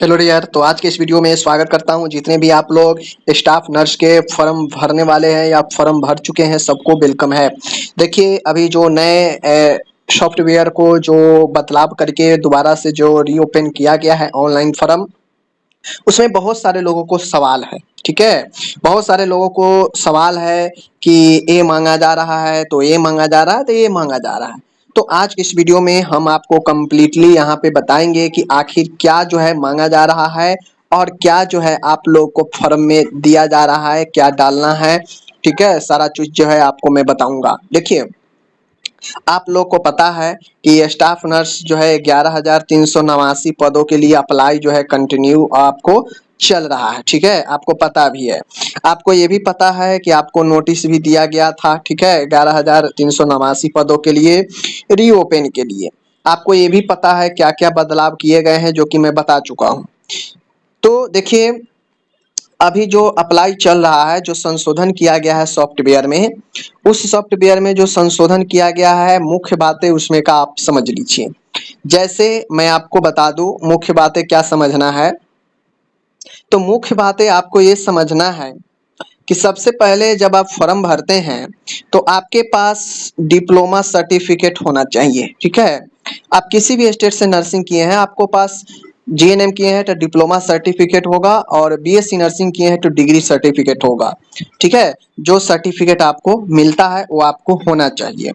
Hello यार। तो आज के इस वीडियो में स्वागत करता हूं। जितने भी आप लोग स्टाफ नर्स के फॉर्म भरने वाले हैं या फॉर्म भर चुके हैं, सबको वेलकम है। देखिए, अभी जो नए सॉफ्टवेयर को जो बदलाव करके दोबारा से जो रीओपन किया गया है ऑनलाइन फॉर्म, उसमें बहुत सारे लोगों को सवाल है। ठीक है, बहुत सारे लोगों को सवाल है कि ये मांगा जा रहा है तो ये मांगा जा रहा है तो ये मांगा जा रहा है। तो आज इस वीडियो में हम आपको कंप्लीटली यहाँ पे बताएंगे कि आखिर क्या जो है मांगा जा रहा है और क्या जो है आप लोग को फॉर्म में दिया जा रहा है, क्या डालना है। ठीक है, सारा चीज जो है आपको मैं बताऊंगा। देखिए, आप लोग को पता है कि स्टाफ नर्स जो है 11,389 पदों के लिए अप्लाई जो है कंटिन्यू आपको चल रहा है। ठीक है, आपको पता भी है। आपको ये भी पता है कि आपको नोटिस भी दिया गया था। ठीक है, 11,389 पदों के लिए रीओपन के लिए आपको ये भी पता है क्या क्या बदलाव किए गए हैं, जो कि मैं बता चुका हूँ। तो देखिए, अभी जो अप्लाई चल रहा है, जो संशोधन किया गया है सॉफ्टवेयर में, उस सॉफ्टवेयर में जो संशोधन किया गया है, मुख्य बातें उसमें का आप समझ लीजिए। जैसे मैं आपको बता दूं मुख्य बातें क्या समझना है। तो मुख्य बातें आपको ये समझना है कि सबसे पहले जब आप फॉर्म भरते हैं तो आपके पास डिप्लोमा सर्टिफिकेट होना चाहिए। ठीक है, आप किसी भी स्टेट से नर्सिंग किए हैं, आपको पास जीएनएम किए हैं तो डिप्लोमा सर्टिफिकेट होगा, और बीएससी नर्सिंग किए हैं तो डिग्री सर्टिफिकेट होगा। ठीक है, जो सर्टिफिकेट आपको मिलता है वो आपको होना चाहिए,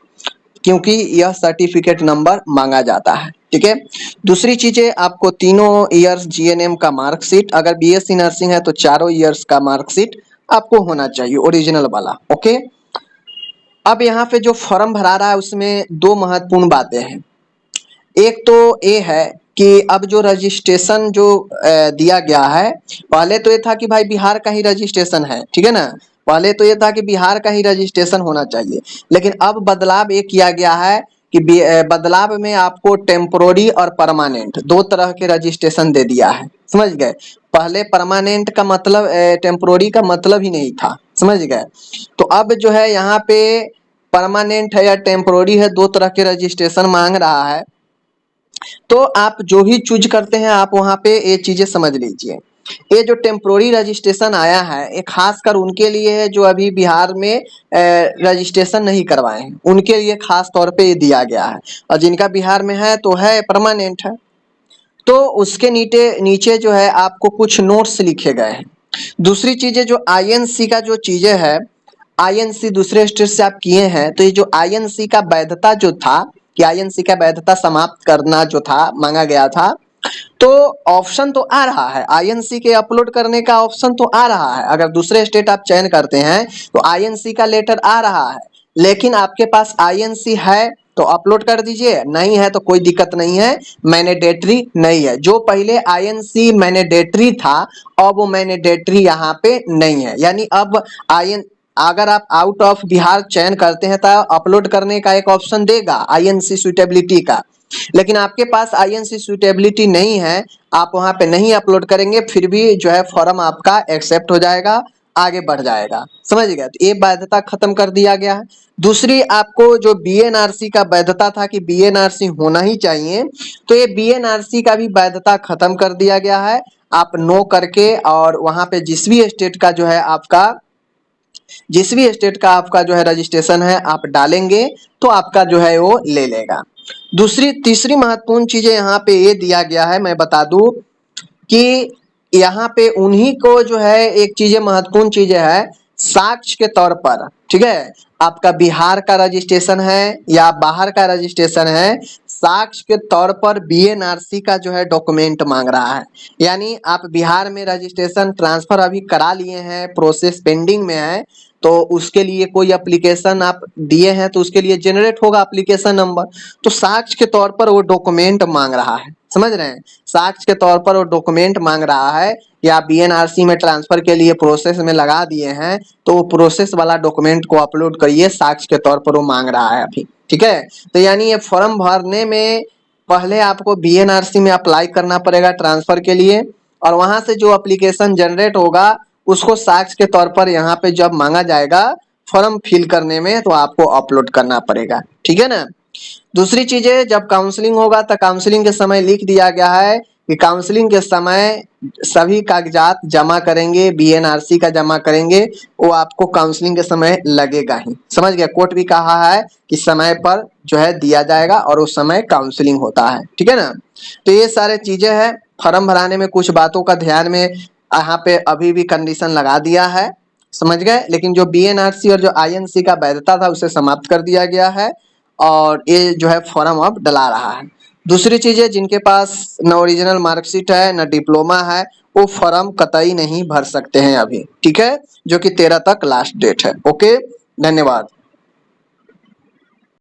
क्योंकि यह सर्टिफिकेट नंबर मांगा जाता है। ठीक है, दूसरी चीजें, आपको तीनों इयर्स जीएनएम का मार्कशीट, अगर बीएससी नर्सिंग है तो चारों इयर्स का मार्कशीट आपको होना चाहिए, ओरिजिनल वाला। ओके, अब यहाँ पे जो फॉर्म भरा रहा है उसमें दो महत्वपूर्ण बातें हैं। एक तो ये है कि अब जो रजिस्ट्रेशन जो दिया गया है, पहले तो ये था कि भाई बिहार का ही रजिस्ट्रेशन है। ठीक है ना, पहले तो ये था कि बिहार का ही रजिस्ट्रेशन होना चाहिए, लेकिन अब बदलाव ये किया गया है कि बदलाव में आपको टेम्पोररी और परमानेंट दो तरह के रजिस्ट्रेशन दे दिया है। समझ गए? पहले परमानेंट का मतलब, टेम्पोररी का मतलब ही नहीं था। समझ गए? तो अब जो है यहाँ पे परमानेंट है या टेम्पोररी है, दो तरह के रजिस्ट्रेशन मांग रहा है। तो आप जो भी चूज करते हैं, आप वहां पे ये चीजें समझ लीजिए। ये जो टेम्पोररी रजिस्ट्रेशन आया है, ये खासकर उनके लिए है जो अभी बिहार में रजिस्ट्रेशन नहीं करवाए हैं, उनके लिए खास तौर पे ये दिया गया है। और जिनका बिहार में है तो है परमानेंट है। तो उसके नीचे नीचे जो है आपको कुछ नोट्स लिखे गए हैं। दूसरी चीजें, जो आईएनसी का जो चीजें है, आईएनसी दूसरे स्टेट से आप किए हैं तो ये जो आईएनसी का वैधता जो था, कि आईएनसी का वैधता समाप्त करना जो था मांगा गया था, तो ऑप्शन तो आ रहा है आईएनसी के अपलोड करने का, ऑप्शन तो आ रहा है। अगर दूसरे स्टेट आप चयन करते हैं तो आईएनसी का लेटर आ रहा है, लेकिन आपके पास आईएनसी है तो अपलोड कर दीजिए, नहीं है तो कोई दिक्कत नहीं है, मैंडेटरी नहीं है। जो पहले आईएनसी मैंडेटरी था, अब वो मैंडेटरी यहाँ पे नहीं है। यानी अब आईएन अगर आप आउट ऑफ बिहार चयन करते हैं तो अपलोड करने का एक ऑप्शन देगा आईएनसी सुटेबिलिटी का, लेकिन आपके पास आईएनसी सुटेबिलिटी नहीं है, आप वहां पे नहीं अपलोड करेंगे, फिर भी जो है फॉर्म आपका एक्सेप्ट हो जाएगा, आगे बढ़ जाएगा। समझ गए? तो ये वैधता खत्म कर दिया गया है। दूसरी, आपको जो बीएनआरसी का वैधता था कि बीएनआरसी होना ही चाहिए, तो ये बीएनआरसी का भी वैधता खत्म कर दिया गया है। आप नो करके और वहां पे जिस भी स्टेट का आपका जो है रजिस्ट्रेशन है आप डालेंगे तो आपका जो है वो ले लेगा। तीसरी महत्वपूर्ण चीजें यहाँ पे ये दिया गया है, मैं बता दूं कि यहाँ पे उन्हीं को जो है एक चीजें महत्वपूर्ण चीजें है, साक्ष्य के तौर पर। ठीक है, आपका बिहार का रजिस्ट्रेशन है या बाहर का रजिस्ट्रेशन है, साक्ष्य के तौर पर बीएनआरसी का जो है डॉक्यूमेंट मांग रहा है। यानी आप बिहार में रजिस्ट्रेशन ट्रांसफर अभी करा लिए हैं, प्रोसेस पेंडिंग में है, तो उसके लिए कोई एप्लीकेशन आप दिए हैं तो उसके लिए जनरेट होगा एप्लीकेशन नंबर, तो साक्ष्य के तौर पर वो डॉक्यूमेंट मांग रहा है। समझ रहे हैं? साक्ष्य के तौर पर वो डॉक्यूमेंट मांग रहा है कि आप बीएनआरसी में ट्रांसफर के लिए प्रोसेस में लगा दिए हैं, तो वो प्रोसेस वाला डॉक्यूमेंट को अपलोड करिए, साक्ष्य के तौर पर वो मांग रहा है अभी। ठीक है, तो यानी ये फॉर्म भरने में पहले आपको बीएनआरसी में अप्लाई करना पड़ेगा ट्रांसफर के लिए, और वहां से जो एप्लीकेशन जनरेट होगा उसको साक्ष्य के तौर पर यहाँ पे जब मांगा जाएगा फॉर्म फिल करने में, तो आपको अपलोड करना पड़ेगा। ठीक है ना? दूसरी चीजें, जब काउंसलिंग होगा तो काउंसलिंग के समय लिख दिया गया है कि काउंसलिंग के समय सभी कागजात जमा करेंगे, बीएनआरसी का जमा करेंगे, वो आपको काउंसलिंग के समय लगेगा ही। समझ गया, कोर्ट भी कहा है कि समय पर जो है दिया जाएगा और उस समय काउंसलिंग होता है, ठीक है ना। तो ये सारे चीजें हैं। फॉर्म भराने में कुछ बातों का ध्यान में यहाँ पे अभी भी कंडीशन लगा दिया है, समझ गए। लेकिन जो बीएनआरसी और जो आईएनसी का वैधता था उसे समाप्त कर दिया गया है और ये जो है फॉर्म अब डला रहा है। दूसरी चीज है, जिनके पास न ओरिजिनल मार्कशीट है न डिप्लोमा है, वो फॉर्म कतई नहीं भर सकते हैं अभी, ठीक है, जो कि 13 तक लास्ट डेट है। ओके, धन्यवाद।